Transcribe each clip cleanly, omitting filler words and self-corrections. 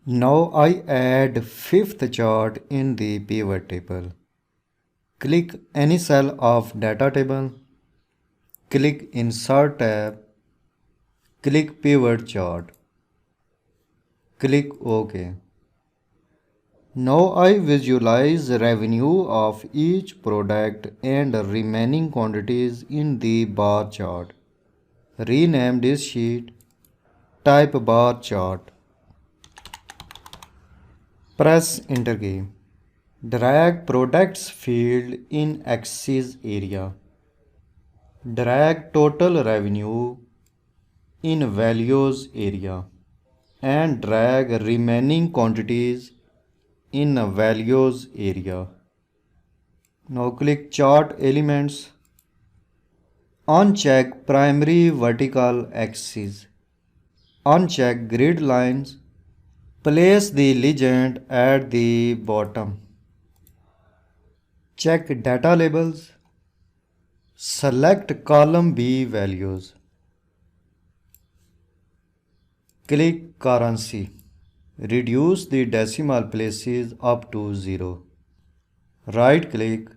Now I add fifth chart in the pivot table. Click any cell of data table. Click Insert tab. Click Pivot chart. Click OK. Now I visualize revenue of each product and remaining quantities in the bar chart. Rename this sheet Type Bar Chart. Press Enter key. Drag Products field in Axis area. Drag Total Revenue in Values area and drag remaining quantities in Values area. Now click Chart Elements. Uncheck Primary Vertical Axis. Uncheck Grid Lines. Place the legend at the bottom. Check Data Labels. Select Column B Values. Click Currency. Reduce the decimal places up to 0. Right click.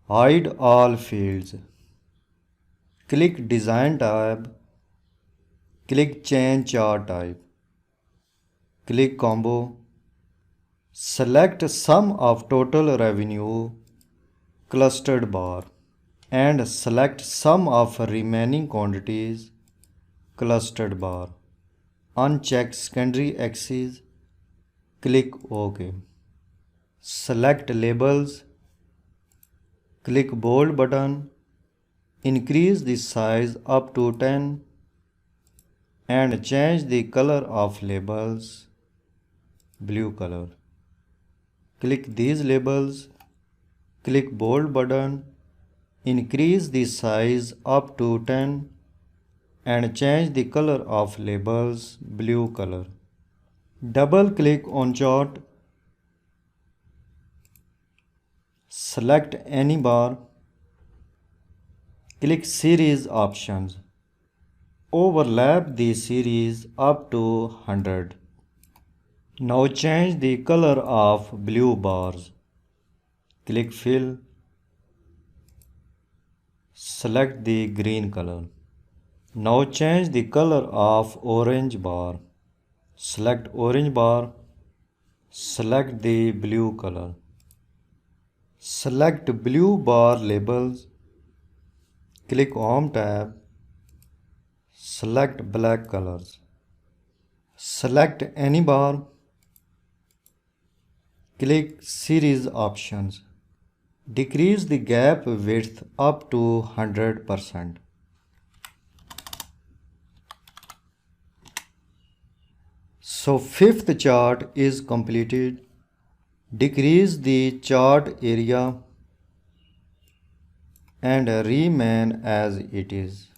Hide all fields. Click Design tab. Click Change Chart Type. Click Combo. Select Sum of Total Revenue Clustered Bar and select Sum of Remaining Quantities Clustered Bar. Uncheck Secondary Axis. Click OK. Select Labels. Click Bold button. Increase the size up to 10 and change the color of labels blue color. Click these labels. Click Bold button. Increase the size up to 10 and change the color of labels blue color. Double click on chart. Select any bar. Click Series Options. Overlap the series up to 100. Now change the color of blue bars. Click Fill. Select the green color. Now change the color of orange bar. Select orange bar. Select the blue color. Select blue bar labels. Click Home tab. Select black colors. Select any bar. Click Series Options. Decrease the gap width up to 100%. So fifth chart is completed. Decrease the chart area and remain as it is.